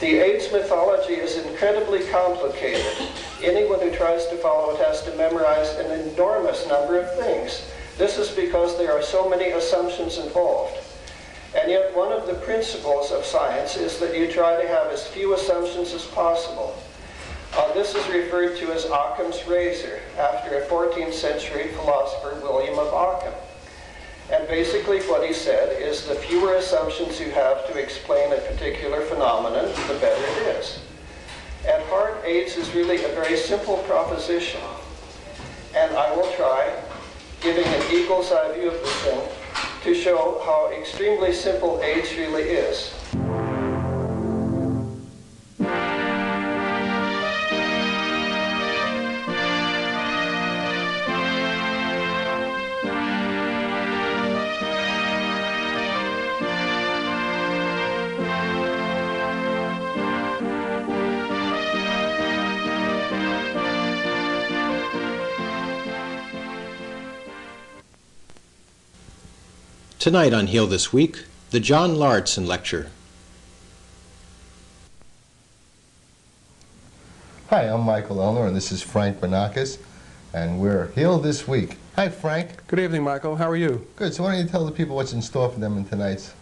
The AIDS mythology is incredibly complicated. Anyone who tries to follow it has to memorize an enormous number of things. This is because there are so many assumptions involved. And yet one of the principles of science is that you try to have as few assumptions as possible. This is referred to as Occam's razor, after a 14th century philosopher, William of Ockham. And basically what he said is the fewer assumptions you have to explain a particular phenomenon, the better it is. At heart, AIDS is really a very simple proposition. And I will try, giving an eagle's eye view of the thing, to show how extremely simple AIDS really is. Tonight on Heal This Week, the John Lauritsen Lecture. Hi, I'm Michael Ellner, and this is Frank Banakis, and we're Heal This Week. Hi, Frank. Good evening, Michael. How are you? Good. So why don't you tell the people what's in store for them in tonight's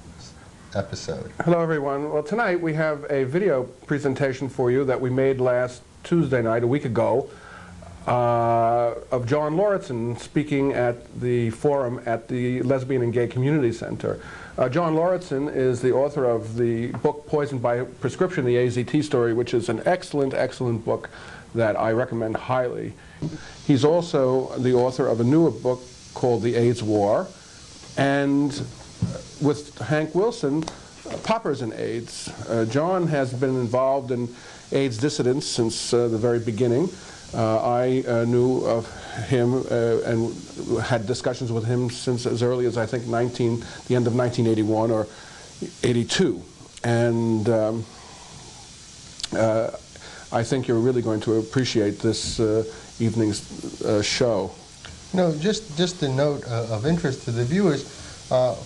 episode? Hello, everyone. Well, tonight we have a video presentation for you that we made last Tuesday night, a week ago, of John Lauritsen speaking at the forum at the Lesbian and Gay Community Center. John Lauritsen is the author of the book Poisoned by Prescription, the AZT Story, which is an excellent, excellent book that I recommend highly. He's also the author of a newer book called The AIDS War, and with Hank Wilson, Poppers and AIDS. John has been involved in AIDS dissidence since the very beginning. I knew of him and had discussions with him since as early as I think the end of 1981 or 82. And I think you're really going to appreciate this evening's show. No, just a note of interest to the viewers.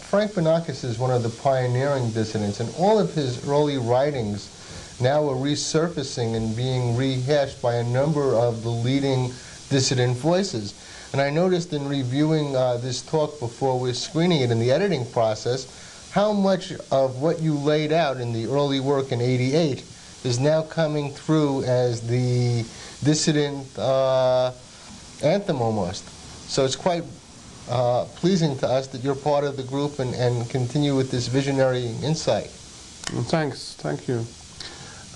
Frank Banakis is one of the pioneering dissidents, and all of his early writings now are resurfacing and being rehashed by a number of the leading dissident voices. And I noticed in reviewing this talk before we're screening it in the editing process, how much of what you laid out in the early work in '88 is now coming through as the dissident anthem almost. So it's quite pleasing to us that you're part of the group and continue with this visionary insight. Thanks. Thank you.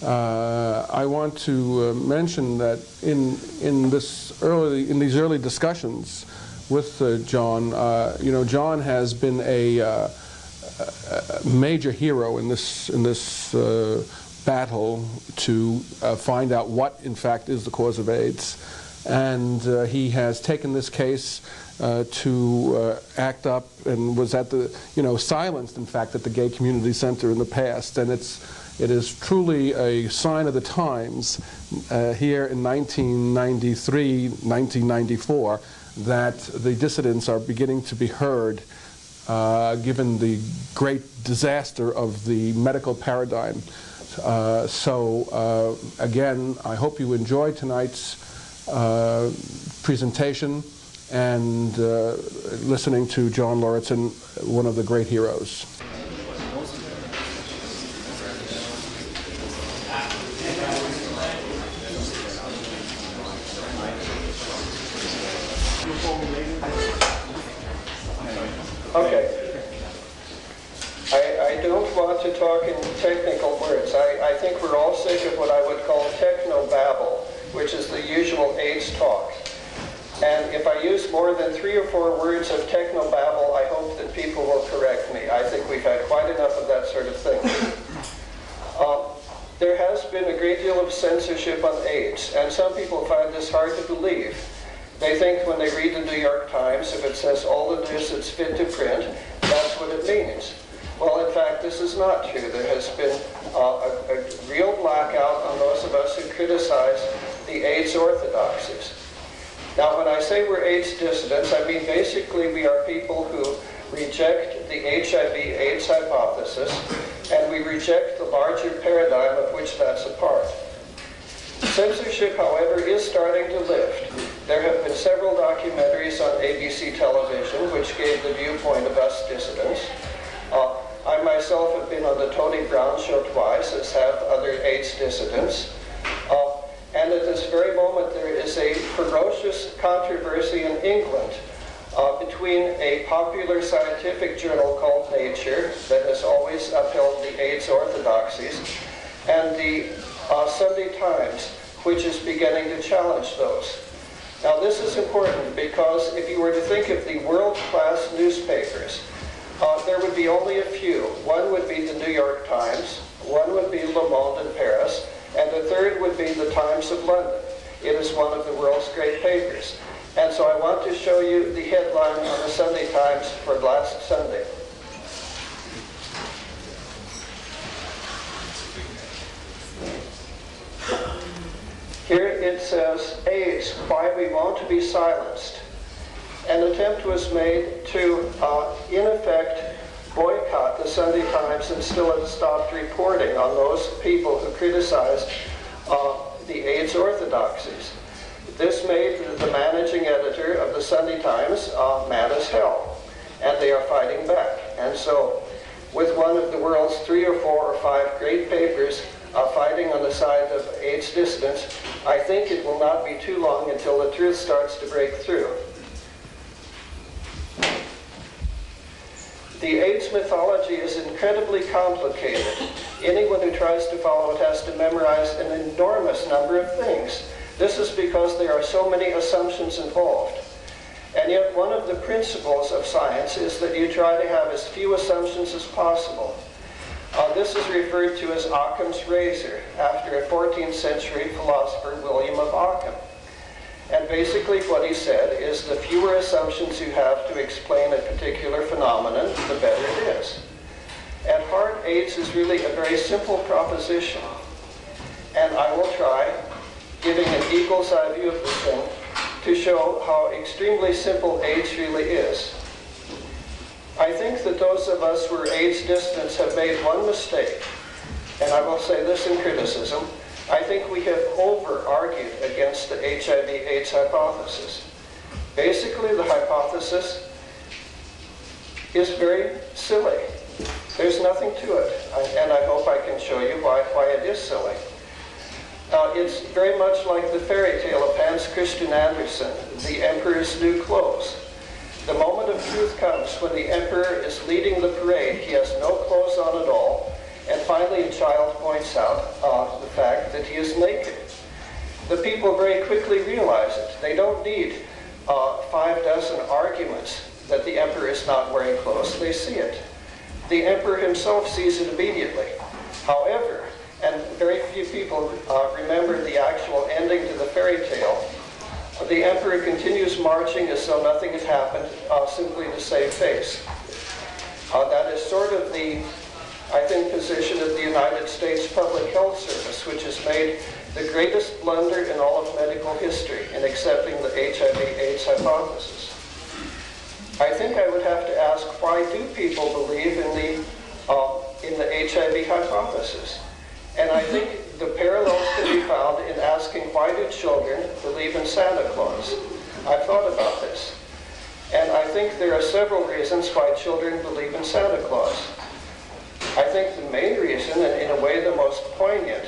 I want to mention that in these early discussions with John, John has been a major hero in this battle to find out what, in fact, is the cause of AIDS, and he has taken this case to act up and was at the silenced, in fact, at the Gay Community Center in the past, and it is truly a sign of the times here in 1993, 1994, that the dissidents are beginning to be heard, given the great disaster of the medical paradigm. Again, I hope you enjoyed tonight's presentation and listening to John Lauritsen, one of the great heroes. Okay. I don't want to talk in technical words. I think we're all sick of what I would call techno-babble, which is the usual AIDS talk. And if I use more than 3 or 4 words of techno-babble, I hope that people will correct me. I think we've had quite enough of that sort of thing. There has been a great deal of censorship on AIDS, and some people find this hard to believe. They think when they read the New York Times, if it says all of this is fit to print, that's what it means. Well, in fact, this is not true. There has been a real blackout on those of us who criticize the AIDS orthodoxies. Now, when I say we're AIDS dissidents, I mean basically we are people who reject the HIV/AIDS hypothesis, and we reject the larger paradigm of which that's a part. Censorship, however, is starting to lift. There have been several documentaries on ABC television which gave the viewpoint of us dissidents. I myself have been on the Tony Brown show twice, as have other AIDS dissidents. And at this very moment, there is a ferocious controversy in England between a popular scientific journal called Nature that has always upheld the AIDS orthodoxies, and the Sunday Times, which is beginning to challenge those. Now, this is important because if you were to think of the world-class newspapers, there would be only a few. One would be the New York Times, one would be Le Monde in Paris, and the third would be the Times of London. It is one of the world's great papers. And so I want to show you the headline on the Sunday Times for last Sunday. Here it says, AIDS, why we want to be silenced. An attempt was made to, in effect, boycott the Sunday Times and still has stopped reporting on those people who criticized the AIDS orthodoxies. This made the managing editor of the Sunday Times mad as hell, and they are fighting back. And so, with one of the world's 3 or 4 or 5 great papers fighting on the side of AIDS dissidents, I think it will not be too long until the truth starts to break through. The AIDS mythology is incredibly complicated. Anyone who tries to follow it has to memorize an enormous number of things. This is because there are so many assumptions involved. And yet one of the principles of science is that you try to have as few assumptions as possible. This is referred to as Occam's razor, after a 14th century philosopher, William of Ockham. And basically what he said is the fewer assumptions you have to explain a particular phenomenon, the better it is. At heart, AIDS is really a very simple proposition. And I will try, giving an eagle's eye view of the thing, to show how extremely simple AIDS really is. I think that those of us who are AIDS dissidents have made one mistake, and I will say this in criticism. I think we have over-argued against the HIV/AIDS hypothesis. Basically, the hypothesis is very silly. There's nothing to it, and I hope I can show you why it is silly. It's very much like the fairy tale of Hans Christian Andersen, The Emperor's New Clothes. The moment of truth comes when the emperor is leading the parade. He has no clothes on at all. And finally, a child points out the fact that he is naked. The people very quickly realize it. They don't need 5 dozen arguments that the emperor is not wearing clothes. They see it. The emperor himself sees it immediately. However, and very few people remember the actual ending to the fairy tale, the emperor continues marching as though nothing had happened, simply to save face. That is sort of the, I think, position of the United States Public Health Service, which has made the greatest blunder in all of medical history in accepting the HIV/AIDS hypothesis. I think I would have to ask, why do people believe in the HIV hypothesis? And I think the parallels can be found in asking, why do children believe in Santa Claus? I've thought about this. And I think there are several reasons why children believe in Santa Claus. I think the main reason, and in a way the most poignant,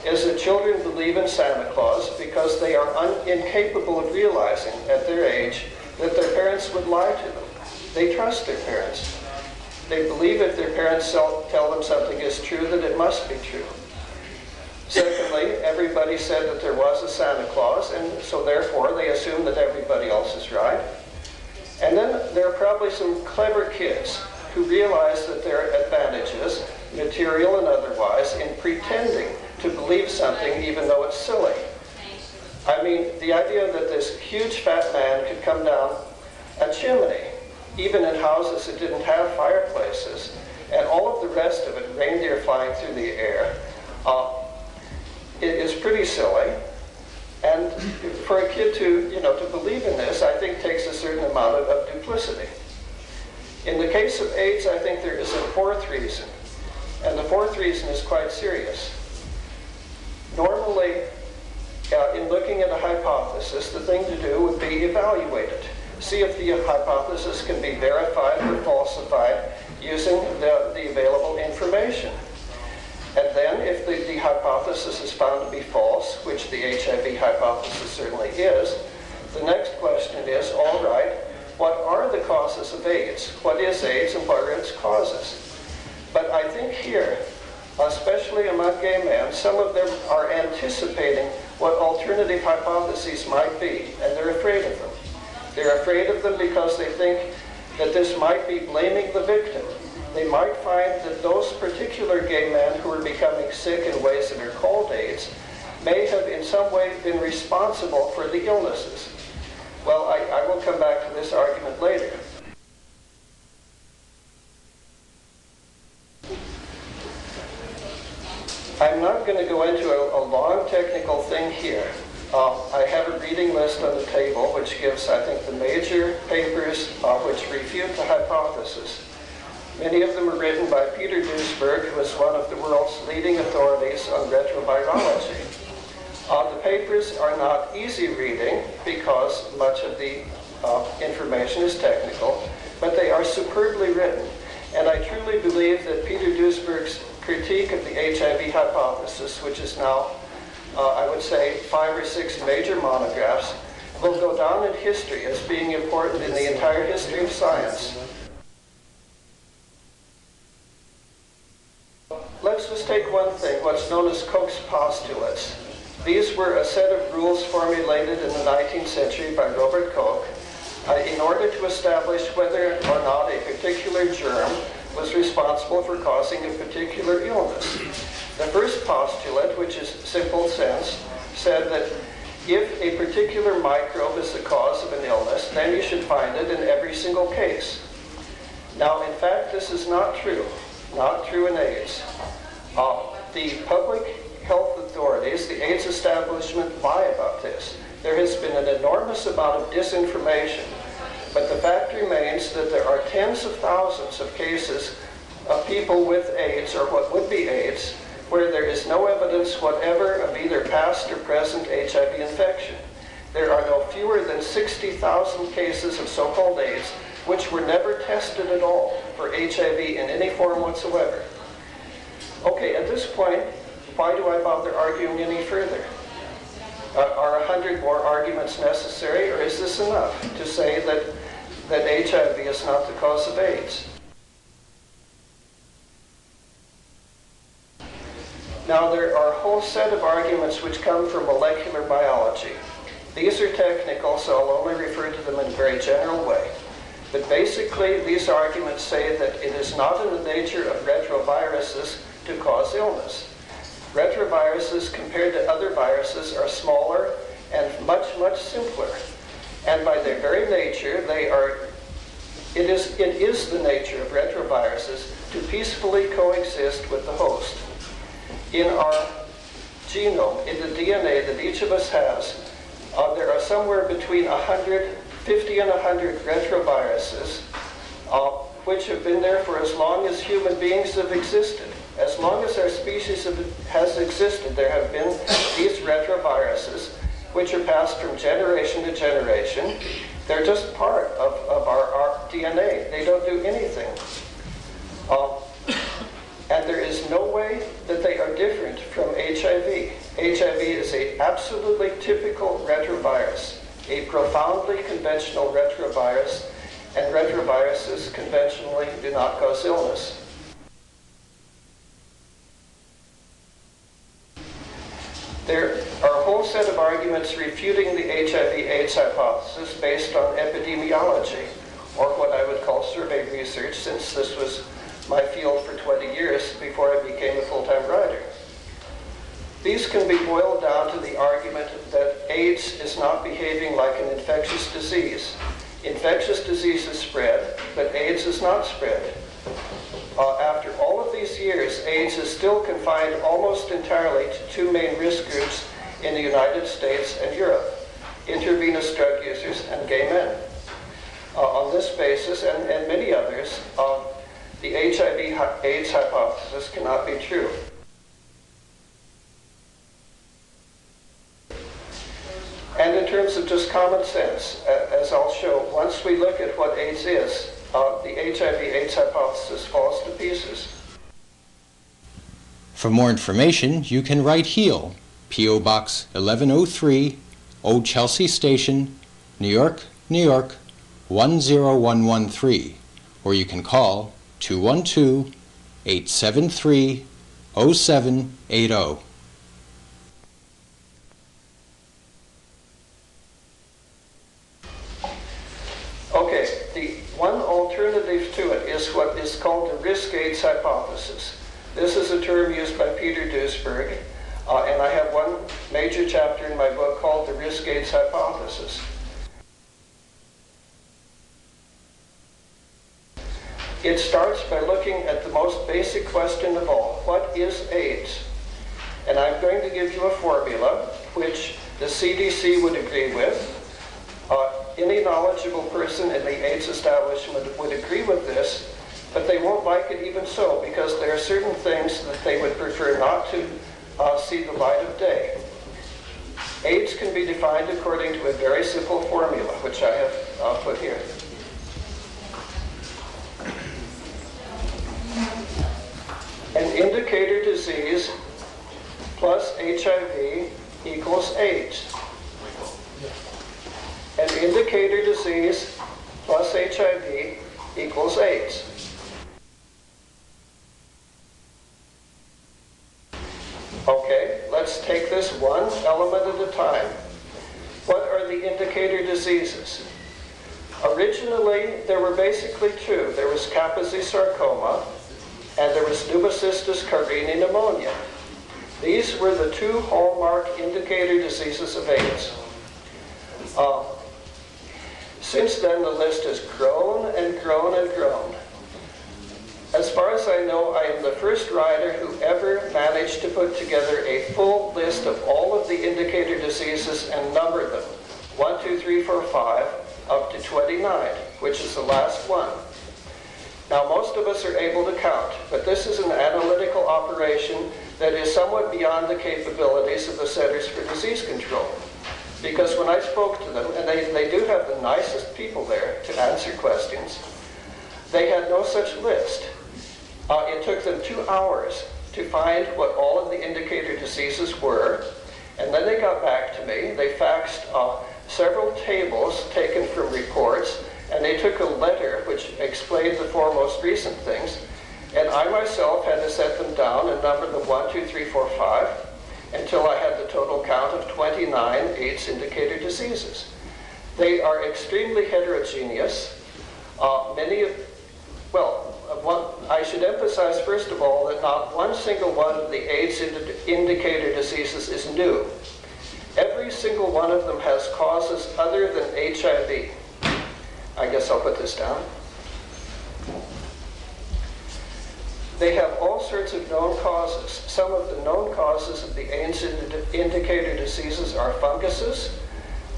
is that children believe in Santa Claus because they are incapable of realizing at their age that their parents would lie to them. They trust their parents. They believe if their parents tell them something is true, that it must be true. Secondly, everybody said that there was a Santa Claus, and so therefore they assume that everybody else is right. And then there are probably some clever kids who realize that there are advantages, material and otherwise, in pretending to believe something even though it's silly. I mean, the idea that this huge fat man could come down a chimney, even in houses that didn't have fireplaces, and all of the rest of it, reindeer flying through the air, it is pretty silly. And for a kid to believe in this, I think takes a certain amount of duplicity. In the case of AIDS, I think there is a fourth reason. And the fourth reason is quite serious. Normally, in looking at a hypothesis, the thing to do would be evaluate it. See if the hypothesis can be verified or falsified using the available information. And then if the hypothesis is found to be false, which the HIV hypothesis certainly is, the next question is, all right, what are the causes of AIDS? What is AIDS and what are its causes? But I think here, especially among gay men, some of them are anticipating what alternative hypotheses might be, and they're afraid of them. They're afraid of them because they think that this might be blaming the victim. They might find that those particular gay men who are becoming sick in ways that are called AIDS may have in some way been responsible for the illnesses. Well, I will come back to this argument later. I'm not going to go into a long technical thing here. I have a reading list on the table which gives, I think, the major papers which refute the hypothesis. Many of them are written by Peter Duesberg, who is one of the world's leading authorities on retrovirology. The papers are not easy reading because much of the information is technical, but they are superbly written. And I truly believe that Peter Duesberg's critique of the HIV hypothesis, which is now, I would say, 5 or 6 major monographs, will go down in history as being important in the entire history of science. Let's just take one thing, what's known as Koch's postulates. These were a set of rules formulated in the 19th century by Robert Koch in order to establish whether or not a particular germ was responsible for causing a particular illness. The first postulate, which is simple sense, said that if a particular microbe is the cause of an illness, then you should find it in every single case. Now, in fact, this is not true. Not true in AIDS. The public health authorities, the AIDS establishment, lie about this. There has been an enormous amount of disinformation, but the fact remains that there are tens of thousands of cases of people with AIDS, or what would be AIDS, where there is no evidence whatever of either past or present HIV infection. There are no fewer than 60,000 cases of so-called AIDS which were never tested at all for HIV in any form whatsoever. Okay, at this point, why do I bother arguing any further? Are 100 more arguments necessary, or is this enough to say that HIV is not the cause of AIDS? Now, there are a whole set of arguments which come from molecular biology. These are technical, so I'll only refer to them in a very general way. But basically, these arguments say that it is not in the nature of retroviruses to cause illness. Retroviruses, compared to other viruses, are smaller and much, much simpler. And by their very nature, it is the nature of retroviruses to peacefully coexist with the host. In our genome, in the DNA that each of us has, there are somewhere between 50 and 100 retroviruses, which have been there for as long as human beings have existed. As long as our species has existed, there have been these retroviruses, which are passed from generation to generation. They're just part of our DNA. They don't do anything. And there is no way that they are different from HIV. HIV is an absolutely typical retrovirus, a profoundly conventional retrovirus, and retroviruses conventionally do not cause illness. There are a whole set of arguments refuting the HIV/AIDS hypothesis based on epidemiology, or what I would call survey research, since this was my field for 20 years before I became a full-time writer. These can be boiled down to the argument that AIDS is not behaving like an infectious disease. Infectious diseases spread, but AIDS is not spread. After all of these years, AIDS is still confined almost entirely to 2 main risk groups in the United States and Europe: intravenous drug users and gay men. On this basis, and many others, the HIV/AIDS hypothesis cannot be true. And in terms of just common sense, as I'll show, once we look at what AIDS is, the HIV/AIDS hypothesis falls to pieces. For more information, you can write HEAL, P.O. Box 1103, Old Chelsea Station, New York, New York, 10113, or you can call 212-873-0780. Okay, the one alternative to it is what is called the risk-AIDS hypothesis. This is a term used by Peter Duesberg, and I have one major chapter in my book called the risk-AIDS hypothesis. It starts by looking at the most basic question of all: what is AIDS? And I'm going to give you a formula which the CDC would agree with. Any knowledgeable person in the AIDS establishment would agree with this, but they won't like it even so, because there are certain things that they would prefer not to see the light of day. AIDS can be defined according to a very simple formula, which I have put here. An indicator disease plus HIV equals AIDS. An indicator disease plus HIV equals AIDS. Okay, let's take this one element at a time. What are the indicator diseases? Originally, there were basically two. There was Kaposi sarcoma, and there was Pneumocystis carinii pneumonia. These were the two hallmark indicator diseases of AIDS. Since then, the list has grown and grown and grown. As far as I know, I am the first writer who ever managed to put together a full list of all of the indicator diseases and number them. 1, 2, 3, 4, 5, up to 29, which is the last one. Now, most of us are able to count, but this is an analytical operation that is somewhat beyond the capabilities of the Centers for Disease Control. Because when I spoke to them, and they do have the nicest people there to answer questions, they had no such list. It took them 2 hours to find what all of the indicator diseases were, and then they got back to me. They faxed several tables taken from reports, and they took a letter which explained the 4 most recent things, and I myself had to set them down and number them 1, 2, 3, 4, 5, until I had the total count of 29 AIDS indicator diseases. They are extremely heterogeneous. I should emphasize first of all that not one single one of the AIDS indicator diseases is new. Every single one of them has causes other than HIV. I guess I'll put this down. They have all sorts of known causes. Some of the known causes of the AIDS indicator diseases are funguses,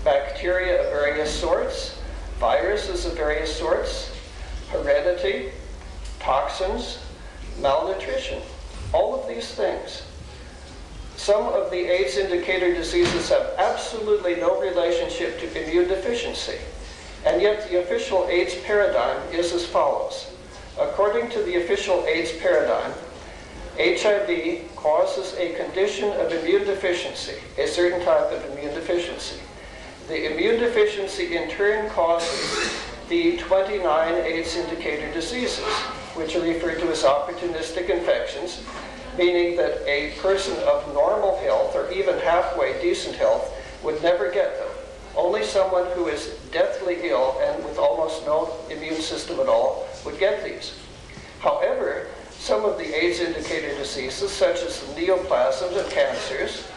bacteria of various sorts, viruses of various sorts, heredity, toxins, malnutrition, all of these things. Some of the AIDS indicator diseases have absolutely no relationship to immune deficiency, and yet the official AIDS paradigm is as follows. According to the official AIDS paradigm, HIV causes a condition of immune deficiency, a certain type of immune deficiency. The immune deficiency in turn causes the 29 AIDS indicator diseases, which are referred to as opportunistic infections, meaning that a person of normal health or even halfway decent health would never get them. Only someone who is deathly ill and with almost no immune system at all would get these. However, some of the AIDS indicator diseases, such as neoplasms and cancers,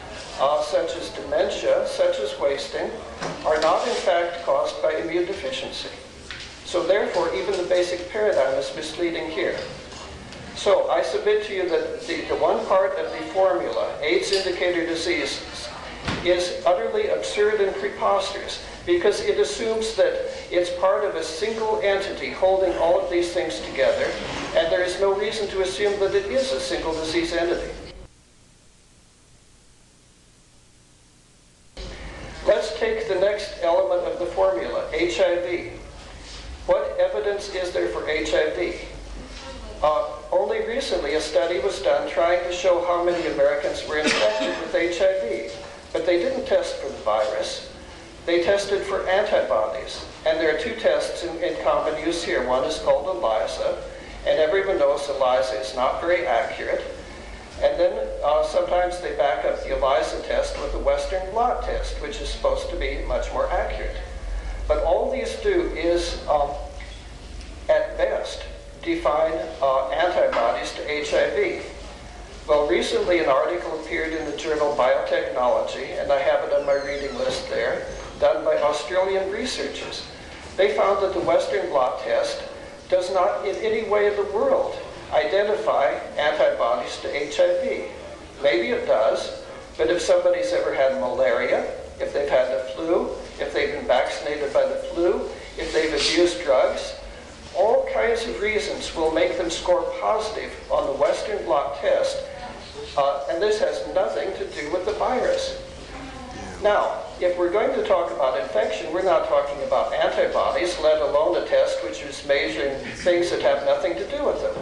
such as dementia, such as wasting, are not in fact caused by immune deficiency. So therefore, even the basic paradigm is misleading here. So I submit to you that the one part of the formula, AIDS indicator diseases, is utterly absurd and preposterous because it assumes that it's part of a single entity holding all of these things together, and there is no reason to assume that it is a single disease entity. Let's take the next element of the formula, HIV. What evidence is there for HIV? Only recently a study was done trying to show how many Americans were infected with HIV, but they didn't test for the virus. They tested for antibodies, and there are two tests in common use here. One is called ELISA, and everyone knows ELISA is not very accurate. And then sometimes they back up the ELISA test with the Western blot test, which is supposed to be much more accurate. But all these do is, at best, define antibodies to HIV. Well, recently an article appeared in the journal Biotechnology, and I have it on my reading list there, done by Australian researchers. They found that the Western blot test does not in any way in the world identify antibodies to HIV. Maybe it does, but if somebody's ever had malaria, if they've had the flu, if they've been vaccinated by the flu, if they've abused drugs, all kinds of reasons will make them score positive on the Western blot test, and this has nothing to do with the virus. Now, if we're going to talk about infection, we're not talking about antibodies, let alone a test which is measuring things that have nothing to do with them.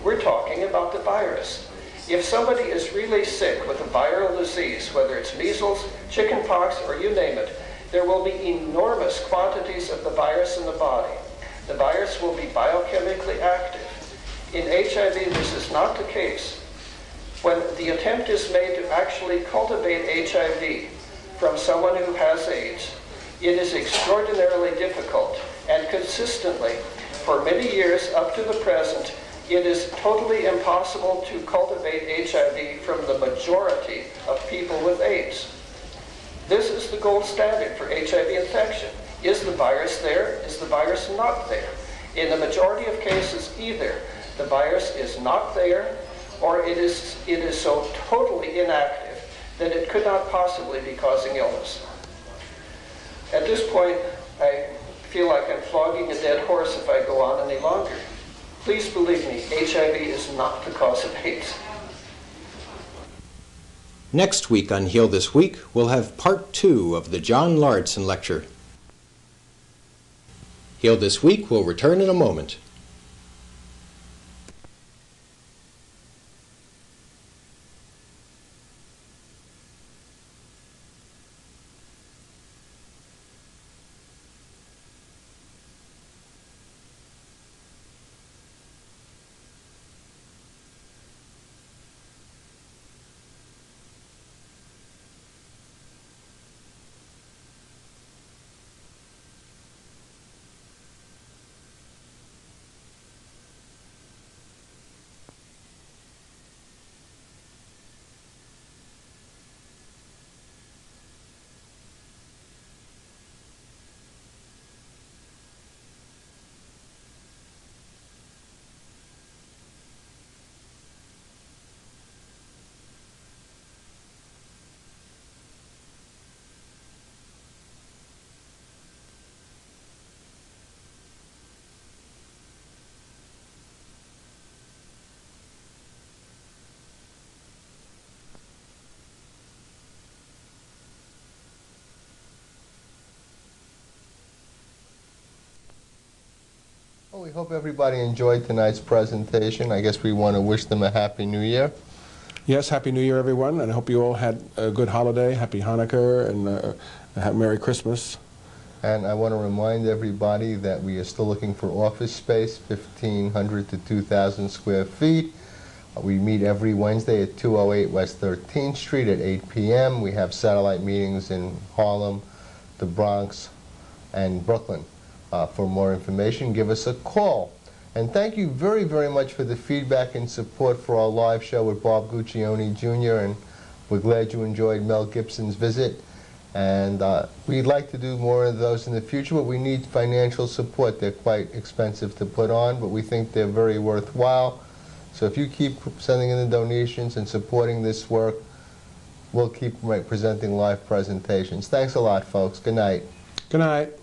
We're talking about the virus. If somebody is really sick with a viral disease, whether it's measles, chickenpox, or you name it, there will be enormous quantities of the virus in the body. The virus will be biochemically active. In HIV, this is not the case. When the attempt is made to actually cultivate HIV from someone who has AIDS, it is extraordinarily difficult, and consistently, for many years up to the present, it is totally impossible to cultivate HIV from the majority of people with AIDS. This is the gold standard for HIV infection. Is the virus there? Is the virus not there? In the majority of cases, either the virus is not there, or it is so totally inactive that it could not possibly be causing illness. At this point, I feel like I'm flogging a dead horse if I go on any longer. Please believe me, HIV is not the cause of AIDS. Next week on Heal This Week, we'll have part 2 of the John Lauritsen lecture. Heal This Week will return in a moment. Well, we hope everybody enjoyed tonight's presentation. I guess we want to wish them a Happy New Year. Yes, Happy New Year, everyone, and I hope you all had a good holiday. Happy Hanukkah and a Merry Christmas. And I want to remind everybody that we are still looking for office space, 1,500 to 2,000 square feet. We meet every Wednesday at 208 West 13th Street at 8 p.m. We have satellite meetings in Harlem, the Bronx, and Brooklyn. For more information, give us a call. And thank you very, very much for the feedback and support for our live show with Bob Guccione Jr. And we're glad you enjoyed Mel Gibson's visit. And we'd like to do more of those in the future, but we need financial support. They're quite expensive to put on, but we think they're very worthwhile. So if you keep sending in the donations and supporting this work, we'll keep presenting live presentations. Thanks a lot, folks. Good night. Good night.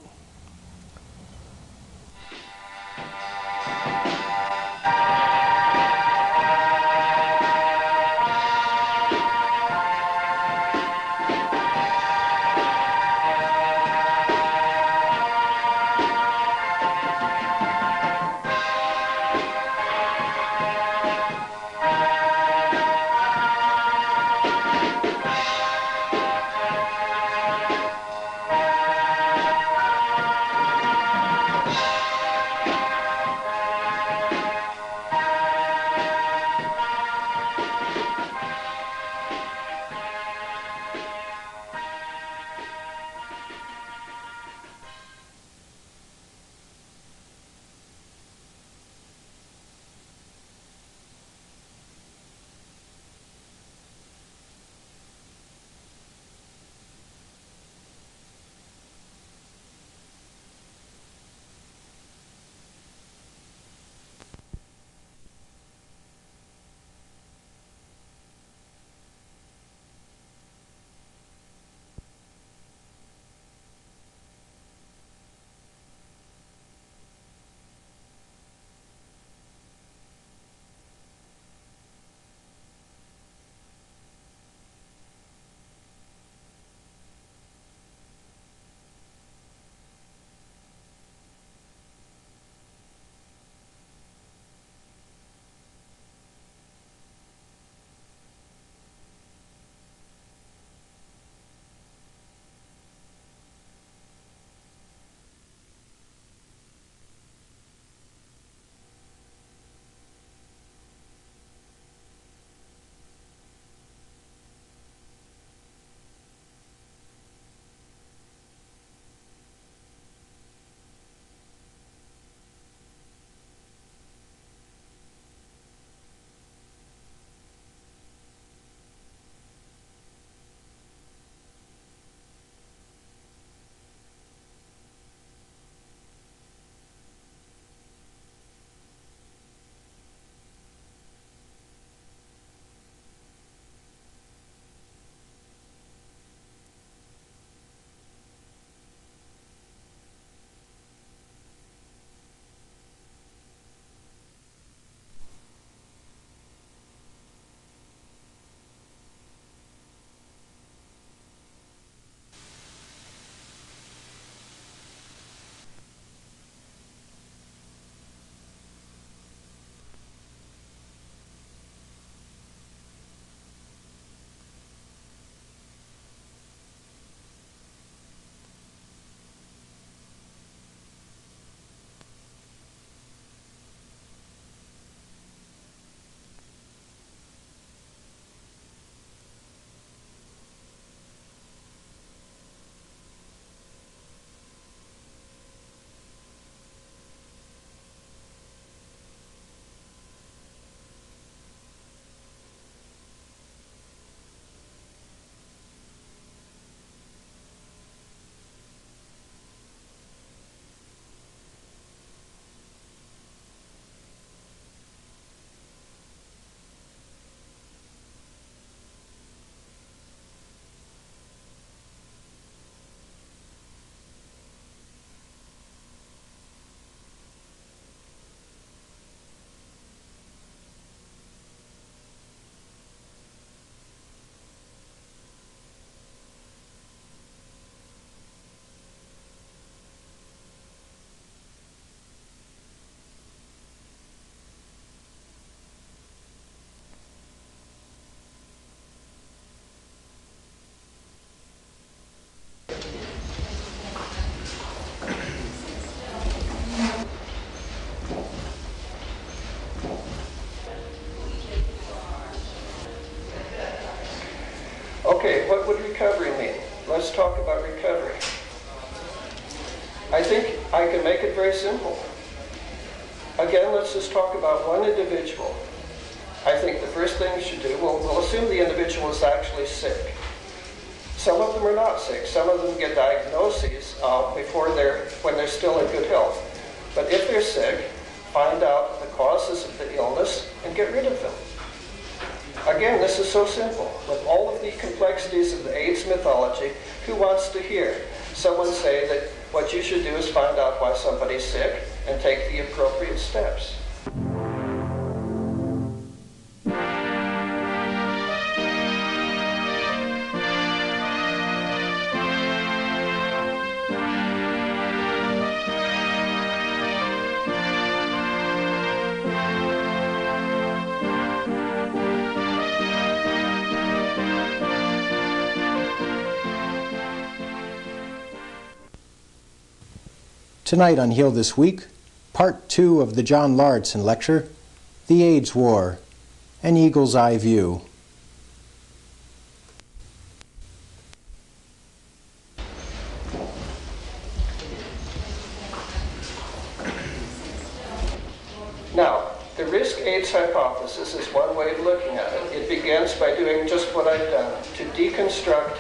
Okay, what would recovery mean? Let's talk about recovery. I think I can make it very simple. Again, let's just talk about one individual. I think the first thing we should do, we'll assume the individual is actually sick. Some of them are not sick. Some of them get diagnoses when they're still in good health. But if they're sick, find out the causes of the illness and get rid of them. Again, this is so simple. With all of the complexities of the AIDS mythology, who wants to hear someone say that what you should do is find out why somebody's sick and take the appropriate steps? Tonight on Heal This Week, Part 2 of the John Lauritsen lecture, The AIDS War, An Eagle's Eye View. Now, the risk AIDS hypothesis is one way of looking at it. It begins by doing just what I've done, to deconstruct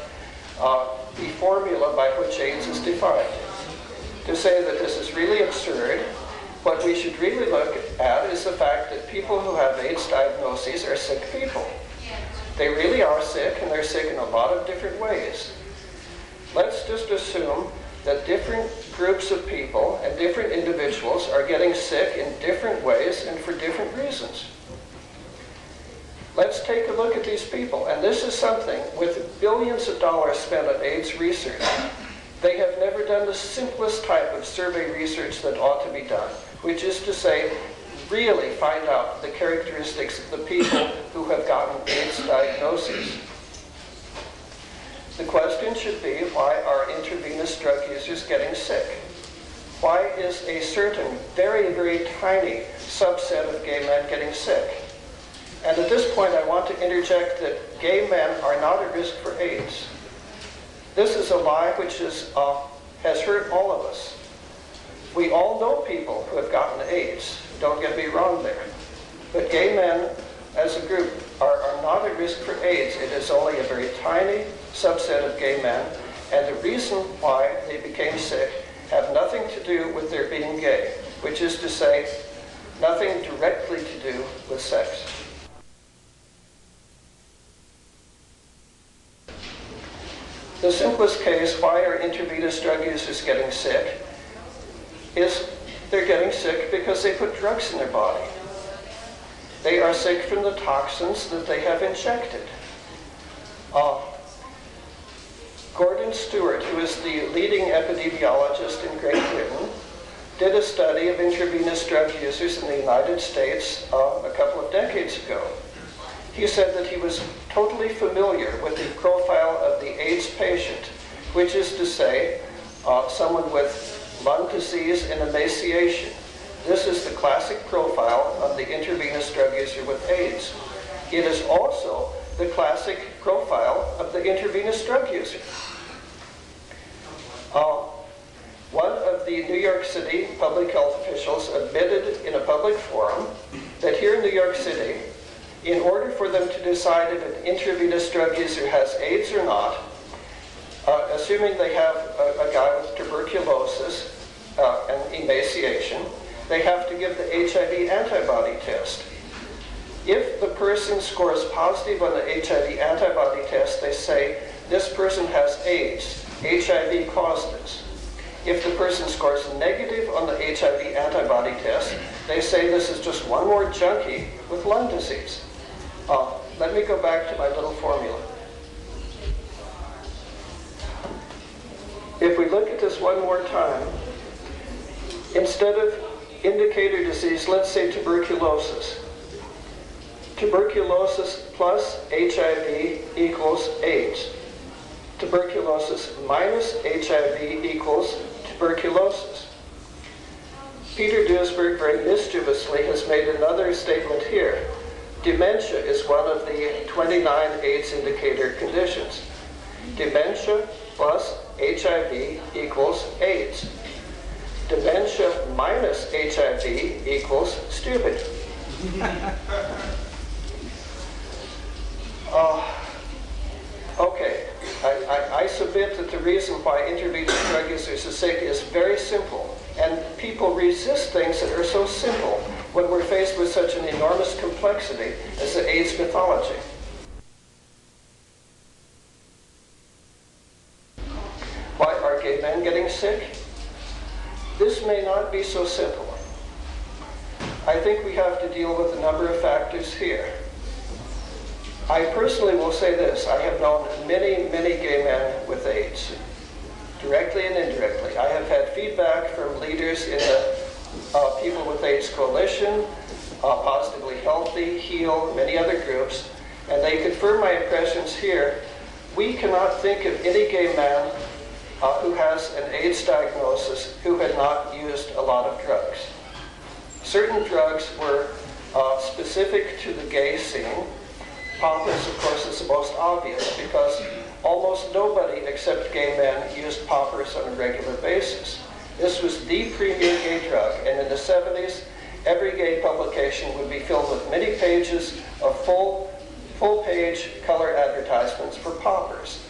the formula by which AIDS is defined. To say that this is really absurd, what we should really look at is the fact that people who have AIDS diagnoses are sick people. They really are sick, and they're sick in a lot of different ways. Let's just assume that different groups of people and different individuals are getting sick in different ways and for different reasons. Let's take a look at these people, and this is something with billions of dollars spent on AIDS research. They have never done the simplest type of survey research that ought to be done, which is to say, really find out the characteristics of the people who have gotten AIDS diagnoses. The question should be, why are intravenous drug users getting sick? Why is a certain very, very tiny subset of gay men getting sick? And at this point, I want to interject that gay men are not at risk for AIDS. This is a lie which has hurt all of us. We all know people who have gotten AIDS. Don't get me wrong there. But gay men, as a group, are not at risk for AIDS. It is only a very tiny subset of gay men. And the reason why they became sick have nothing to do with their being gay, which is to say, nothing directly to do with sex. The simplest case, why are intravenous drug users getting sick, is they're getting sick because they put drugs in their body. They are sick from the toxins that they have injected. Gordon Stewart, who is the leading epidemiologist in Great Britain, did a study of intravenous drug users in the United States a couple of decades ago. He said that he was totally familiar with the profile of the AIDS patient, which is to say, someone with lung disease and emaciation. This is the classic profile of the intravenous drug user with AIDS. It is also the classic profile of the intravenous drug user. One of the New York City public health officials admitted in a public forum that here in New York City, in order for them to decide if an intravenous drug user has AIDS or not, assuming they have a guy with tuberculosis and emaciation, they have to give the HIV antibody test. If the person scores positive on the HIV antibody test, they say, this person has AIDS. HIV caused this. If the person scores negative on the HIV antibody test, they say this is just one more junkie with lung disease. Let me go back to my little formula. If we look at this one more time, instead of indicator disease, let's say tuberculosis. Tuberculosis plus HIV equals AIDS. Tuberculosis minus HIV equals tuberculosis. Peter Duesberg very mischievously has made another statement here. Dementia is one of the 29 AIDS indicator conditions. Dementia plus HIV equals AIDS. Dementia minus HIV equals stupid. Okay, I submit that the reason why intravenous drug users are sick is very simple, and people resist things that are so simple when we're faced with such an enormous complexity as the AIDS mythology. gay men getting sick? This may not be so simple. I think we have to deal with a number of factors here. I personally will say this: I have known many, many gay men with AIDS, directly and indirectly. I have had feedback from leaders in the People with AIDS Coalition, Positively Healthy, HEAL, many other groups, and they confirm my impressions here. We cannot think of any gay man who has an AIDS diagnosis who had not used a lot of drugs. Certain drugs were specific to the gay scene. Poppers, of course, is the most obvious because almost nobody except gay men used poppers on a regular basis. This was the premier gay drug, and in the 70s, every gay publication would be filled with many pages of full-page color advertisements for poppers.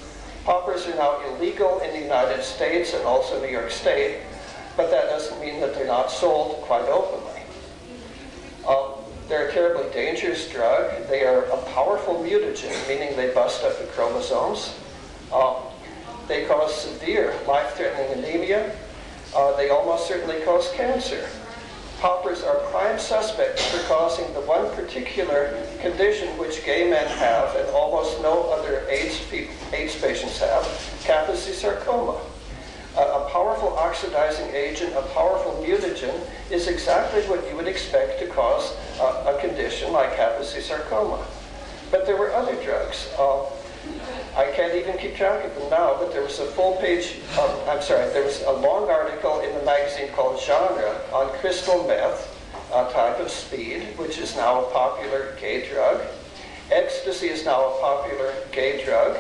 Poppers are now illegal in the United States and also New York State, but that doesn't mean that they're not sold quite openly. They're a terribly dangerous drug. They are a powerful mutagen, meaning they bust up the chromosomes. They cause severe, life-threatening anemia. They almost certainly cause cancer. Poppers are prime suspects for causing the one particular condition which gay men have and almost no other AIDS patients have, Kaposi sarcoma. A powerful oxidizing agent, a powerful mutagen, is exactly what you would expect to cause a condition like Kaposi sarcoma. But there were other drugs. I can't even keep track of them now, but there was a there was a long article in the magazine called Genre on crystal meth, a type of speed, which is now a popular gay drug. Ecstasy is now a popular gay drug.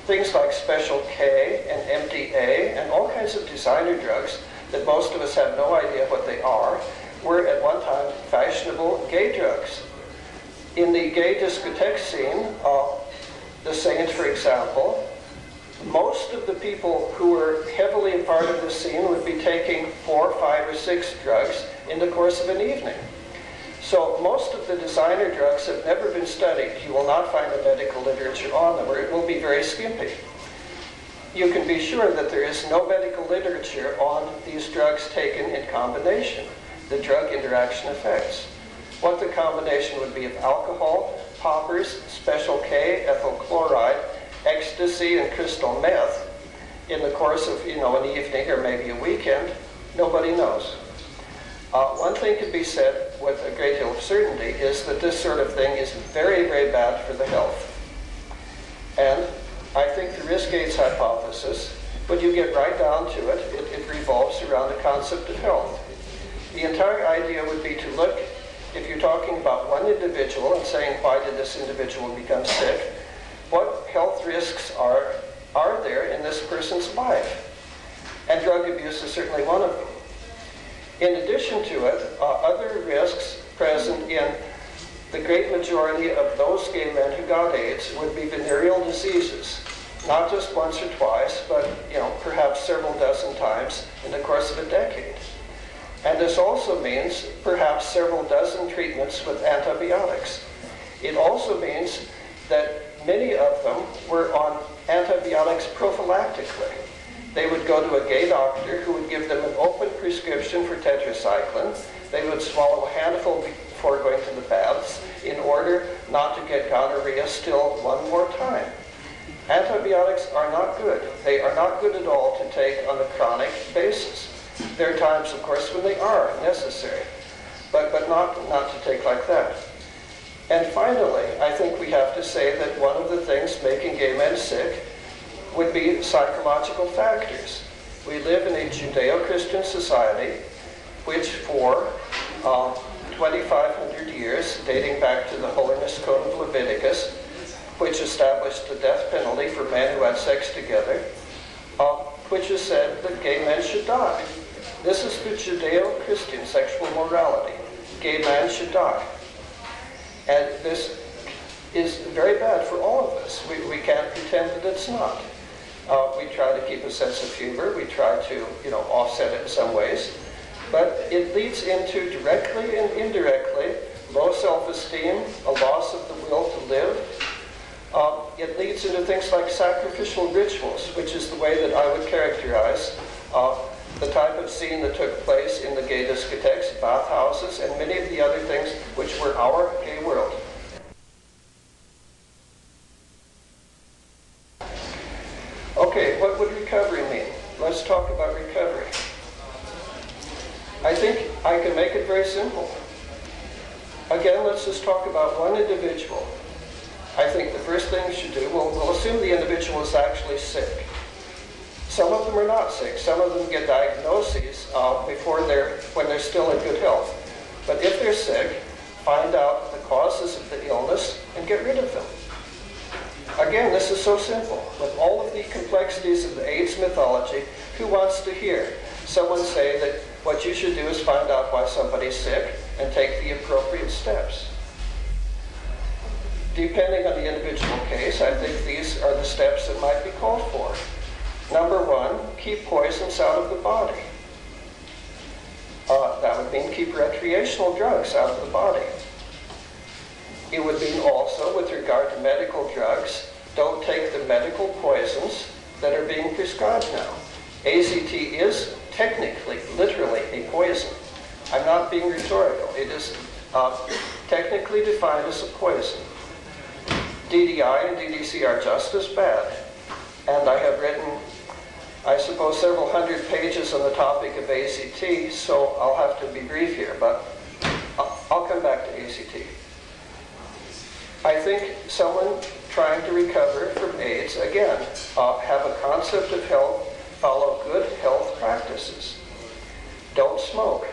Things like Special K and MDA and all kinds of designer drugs that most of us have no idea what they are were at one time fashionable gay drugs. In the gay discotheque scene, the Saint, for example, most of the people who were heavily a part of the scene would be taking 4, 5, or 6 drugs in the course of an evening. So most of the designer drugs have never been studied. You will not find a medical literature on them, or it will be very skimpy. You can be sure that there is no medical literature on these drugs taken in combination, the drug interaction effects. What the combination would be of alcohol, poppers, Special K, ethyl chloride, ecstasy, and crystal meth in the course of, an evening or maybe a weekend, nobody knows. One thing can be said with a great deal of certainty is that this sort of thing is very, very bad for the health. And I think the risk-AIDS hypothesis, when you get right down to it, it revolves around the concept of health. The entire idea would be to look, if you're talking about one individual and saying, why did this individual become sick, what health risks are there in this person's life? And drug abuse is certainly one of them. In addition to it, other risks present in the great majority of those gay men who got AIDS would be venereal diseases, not just once or twice, but perhaps several dozen times in the course of a decade. And this also means perhaps several dozen treatments with antibiotics. It also means that many of them were on antibiotics prophylactically. They would go to a gay doctor who would give them an open prescription for tetracycline. They would swallow a handful before going to the baths in order not to get gonorrhea still one more time. Antibiotics are not good. They are not good at all to take on a chronic basis. There are times, of course, when they are necessary, but not to take like that. And finally, I think we have to say that one of the things making gay men sick would be psychological factors. We live in a Judeo-Christian society which for 2,500 years, dating back to the Holiness Code of Leviticus, which established the death penalty for men who had sex together, which has said that gay men should die. This is the Judeo-Christian sexual morality. Gay men should die. And this is very bad for all of us. We can't pretend that it's not. We try to keep a sense of humor. We try to, offset it in some ways. But it leads into, directly and indirectly, low self-esteem, a loss of the will to live. It leads into things like sacrificial rituals, which is the way that I would characterize the type of scene that took place in the gay discotheques, bathhouses, and many of the other things which were our gay world. Okay, what would recovery mean? Let's talk about recovery. I think I can make it very simple. Again, let's just talk about one individual. I think the first thing you should do, we'll assume the individual is actually sick. Some of them are not sick. Some of them get diagnoses when they're still in good health. But if they're sick, find out the causes of the illness and get rid of them. Again, this is so simple. With all of the complexities of the AIDS mythology, who wants to hear someone say that what you should do is find out why somebody's sick and take the appropriate steps? Depending on the individual case, I think these are the steps that might be called for. Number one, keep poisons out of the body. That would mean keep recreational drugs out of the body. It would mean also, with regard to medical drugs, don't take the medical poisons that are being prescribed now. AZT is technically, literally, a poison. I'm not being rhetorical. It is technically defined as a poison. DDI and DDC are just as bad. And I have written, I suppose, several hundred pages on the topic of AZT, so I'll have to be brief here, but I'll come back to AZT. I think someone trying to recover from AIDS, again, have a concept of health, follow good health practices. Don't smoke.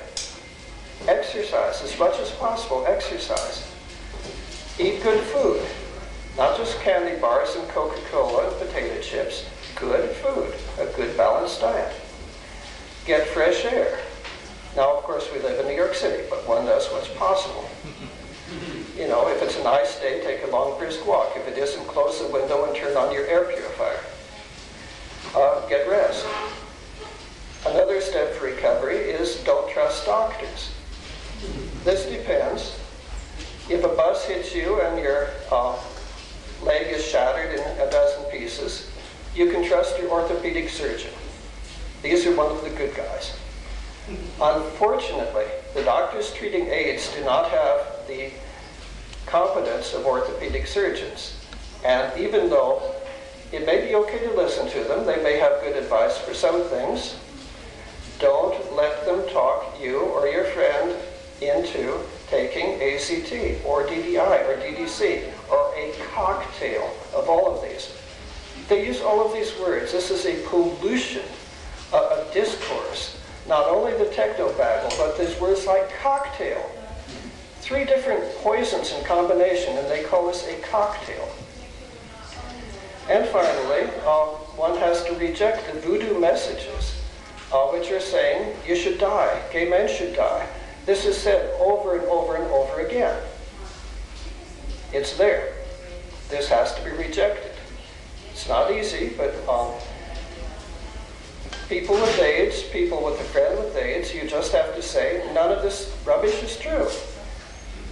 Exercise as much as possible. Exercise. Eat good food. Not just candy bars and Coca-Cola and potato chips. Good food. A good balanced diet. Get fresh air. Now, of course, we live in New York City, but one does what's possible. You know, if it's a nice day, take a long brisk walk. If it isn't, close the window and turn on your air purifier. Get rest. Another step for recovery is don't trust doctors. This depends. If a bus hits you and your leg is shattered in a dozen pieces, you can trust your orthopedic surgeon. These are one of the good guys. Unfortunately, the doctors treating AIDS do not have the competence of orthopedic surgeons. And even though it may be okay to listen to them, they may have good advice for some things, don't let them talk you or your friend into taking AZT or DDI or DDC or a cocktail of all of these. They use all of these words. This is a pollution of discourse. Not only the technobabble, but there's words like cocktail. 3 different poisons in combination, and they call this a cocktail. And finally, one has to reject the voodoo messages, which are saying you should die, gay men should die. This is said over and over and over again. It's there. This has to be rejected. It's not easy, but people with AIDS, people with a friend with AIDS, you just have to say none of this rubbish is true.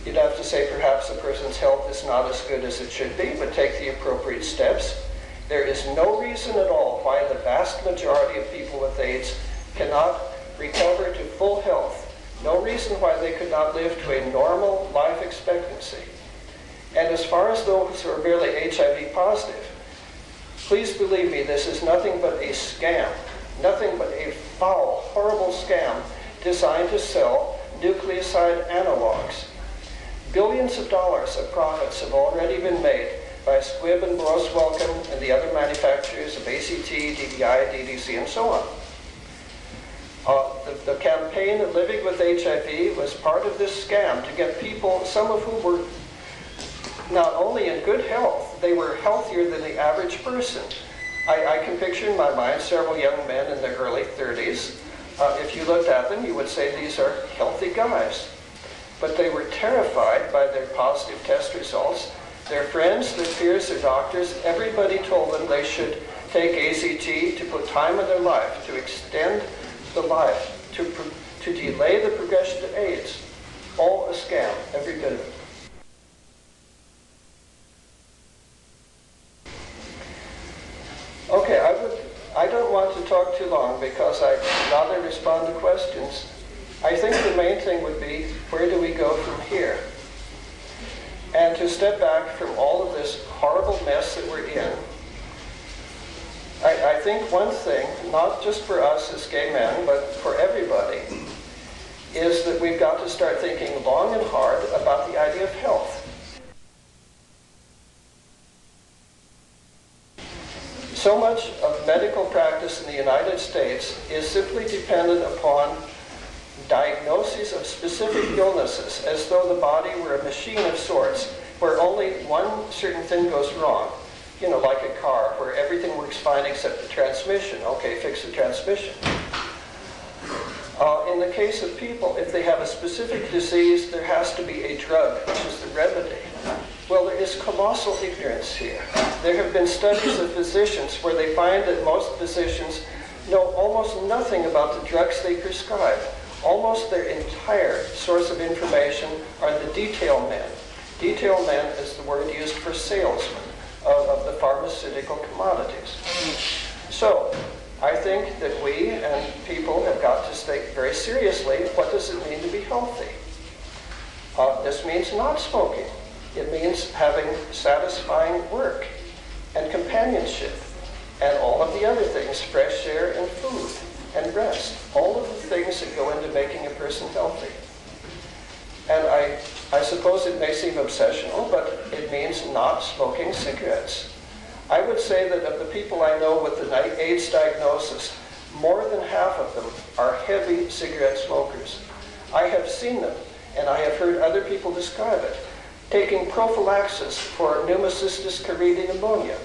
You'd have to say perhaps a person's health is not as good as it should be, but take the appropriate steps. There is no reason at all why the vast majority of people with AIDS cannot recover to full health. No reason why they could not live to a normal life expectancy. And as far as those who are merely HIV positive, please believe me, this is nothing but a scam. Nothing but a foul, horrible scam designed to sell nucleoside analogs. Billions of dollars of profits have already been made by Squibb and Boris Wellcome and the other manufacturers of AZT, DDI, DDC, and so on. The campaign of Living with HIV was part of this scam to get people, some of whom were not only in good health, they were healthier than the average person. I can picture in my mind several young men in their early 30s. If you looked at them, you would say these are healthy guys. But they were terrified by their positive test results. Their friends, their peers, their doctors, everybody told them they should take AZT to put time in their life, to extend the life, to delay the progression to AIDS. All a scam, every bit of it. I don't want to talk too long because I'd rather respond to questions. I think the main thing would be, where do we go from here? And to step back from all of this horrible mess that we're in, I think one thing, not just for us as gay men, but for everybody, is that we've got to start thinking long and hard about the idea of health. So much of medical practice in the United States is simply dependent upon diagnoses of specific illnesses, as though the body were a machine of sorts, where only one certain thing goes wrong. You know, like a car, where everything works fine except the transmission. Okay, fix the transmission. In the case of people, if they have a specific disease, there has to be a drug, which is the remedy. Well, there is colossal ignorance here. There have been studies of physicians where they find that most physicians know almost nothing about the drugs they prescribe. Almost their entire source of information are the detail men. Detail men is the word used for salesmen of the pharmaceutical commodities. So, I think that we and people have got to take very seriously, what does it mean to be healthy? This means not smoking. It means having satisfying work and companionship and all of the other things, fresh air and food and rest, all of the things that go into making a person healthy. And I suppose it may seem obsessional, but it means not smoking cigarettes. I would say that of the people I know with the AIDS diagnosis, more than half of them are heavy cigarette smokers. I have seen them, and I have heard other people describe it, taking prophylaxis for pneumocystis carini pneumonia.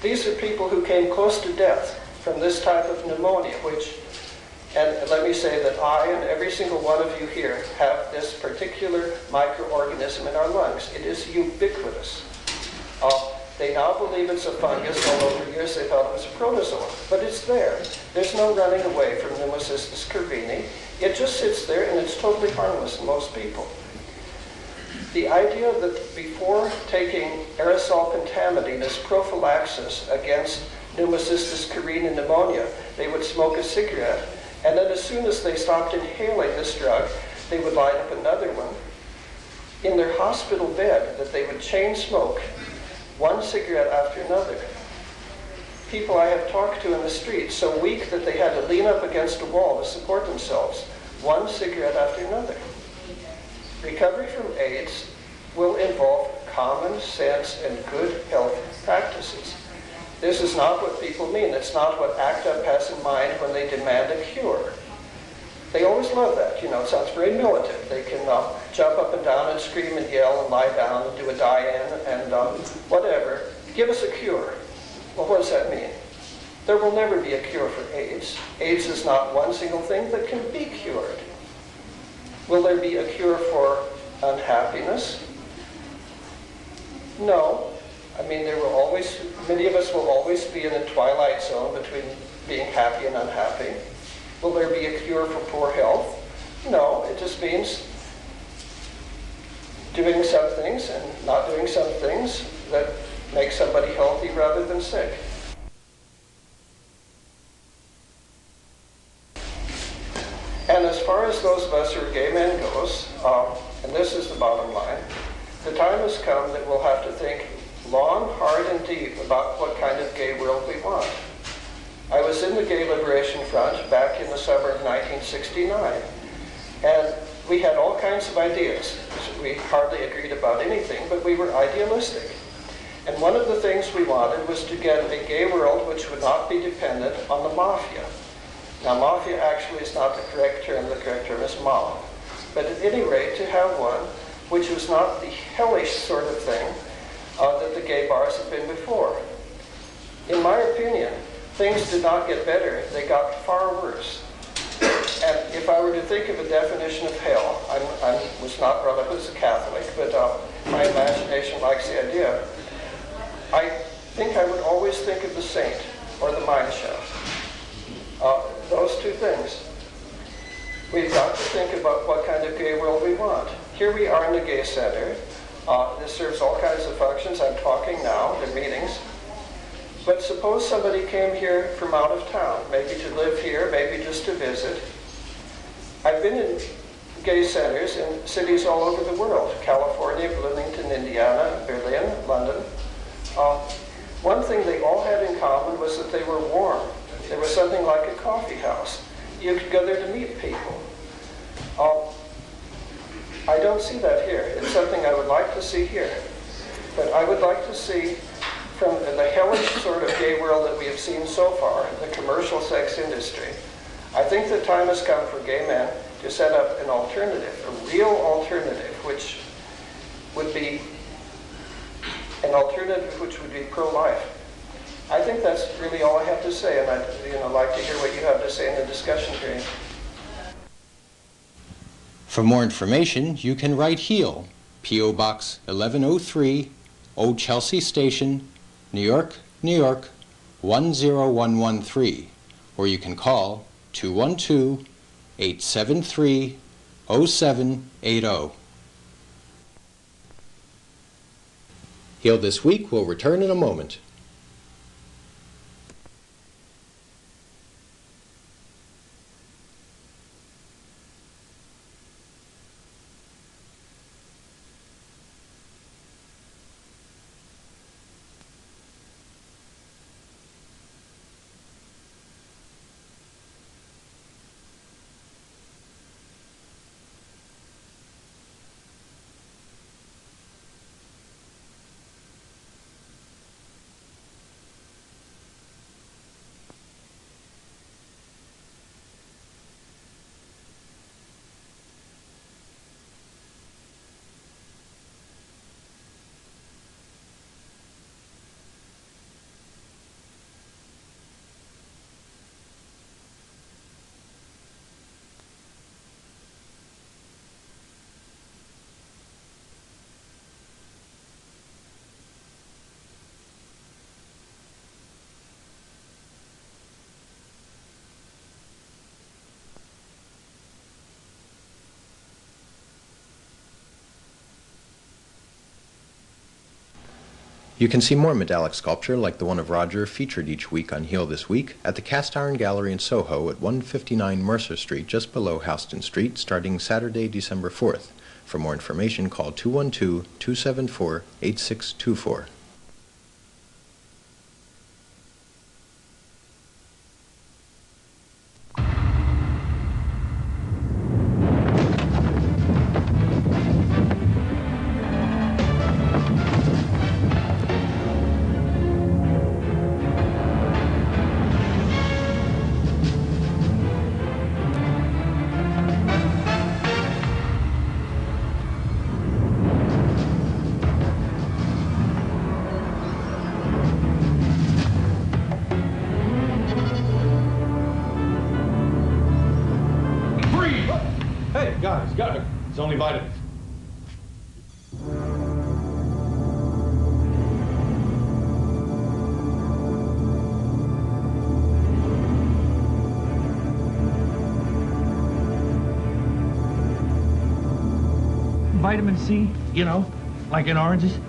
These are people who came close to death from this type of pneumonia, which, and let me say that I and every single one of you here have this particular microorganism in our lungs. It is ubiquitous. They now believe it's a fungus, although for years they thought it was a protozoa. But it's there. There's no running away from pneumocystis carini. It just sits there and it's totally harmless to most people. The idea that before taking aerosol pentamidine as prophylaxis against pneumocystis carini pneumonia, they would smoke a cigarette, and then as soon as they stopped inhaling this drug, they would light up another one in their hospital bed, that they would chain smoke one cigarette after another. People I have talked to in the street, so weak that they had to lean up against a wall to support themselves, one cigarette after another. Recovery from AIDS will involve common sense and good health practices. This is not what people mean. It's not what ACT UP has in mind when they demand a cure. They always love that. You know, it sounds very militant. They can jump up and down and scream and yell and lie down and do a die-in and whatever. Give us a cure. Well, what does that mean? There will never be a cure for AIDS. AIDS is not one single thing that can be cured. Will there be a cure for unhappiness? No. I mean, there will always, many of us will always be in a twilight zone between being happy and unhappy. Will there be a cure for poor health? No, it just means doing some things and not doing some things that make somebody healthy rather than sick. And as far as those of us who are gay men goes, and this is the bottom line, the time has come that we'll have to think long, hard, and deep about what kind of gay world we want. I was in the Gay Liberation Front back in the summer of 1969, and we had all kinds of ideas. We hardly agreed about anything, but we were idealistic. And one of the things we wanted was to get a gay world which would not be dependent on the mafia. Now, mafia actually is not the correct term. The correct term is mob. But at any rate, to have one which was not the hellish sort of thing that the gay bars have been before. In my opinion, things did not get better. They got far worse. And if I were to think of a definition of hell, I was not brought up as a Catholic, but my imagination likes the idea. I think I would always think of the saint or the mine shaft. Those two things. We've got to think about what kind of gay world we want. Here we are in the Gay Center. This serves all kinds of functions. I'm talking now, the meetings. But suppose somebody came here from out of town, maybe to live here, maybe just to visit. I've been in gay centers in cities all over the world: California, Bloomington, Indiana, Berlin, London. One thing they all had in common was that they were warm. There was something like a coffee house. You could go there to meet people. I don't see that here. It's something I would like to see here. But I would like to see, from the hellish sort of gay world that we have seen so far, the commercial sex industry, I think the time has come for gay men to set up an alternative, a real alternative, which would be pro-life. I think that's really all I have to say, and I'd like to hear what you have to say in the discussion period. For more information, you can write HEAL, P.O. Box 1103, Old Chelsea Station, New York, New York, 10113, or you can call 212-873-0780. HEAL This Week will return in a moment. You can see more metallic sculpture like the one of Roger featured each week on HEAL This Week at the Cast Iron Gallery in Soho at 159 Mercer Street, just below Houston Street, starting Saturday, December 4th. For more information, call 212-274-8624. Guys, it's only vitamins. Vitamin C, you know, like in oranges.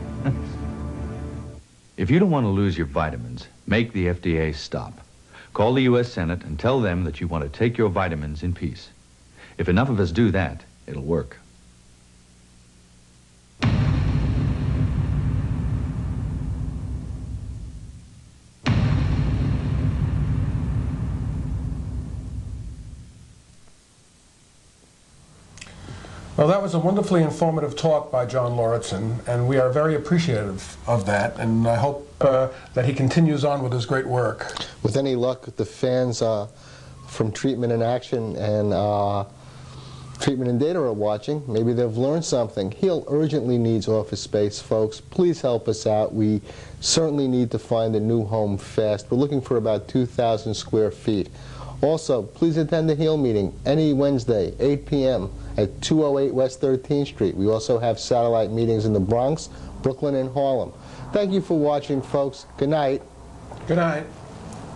If you don't want to lose your vitamins, make the FDA stop. Call the U.S. Senate and tell them that you want to take your vitamins in peace. If enough of us do that, it'll work. Well, that was a wonderfully informative talk by John Lauritsen, and we are very appreciative of that, and I hope that he continues on with his great work. With any luck, the fans from Treatment in Action and Treatment and Data are watching. Maybe they've learned something. HEAL urgently needs office space, folks. Please help us out. We certainly need to find a new home fast. We're looking for about 2,000 square feet. Also, please attend the HEAL meeting any Wednesday, 8 p.m. at 208 West 13th Street. We also have satellite meetings in the Bronx, Brooklyn, and Harlem. Thank you for watching, folks. Good night. Good night.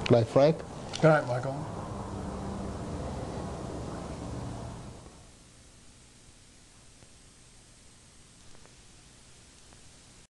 Good night, Frank. Good night, Michael.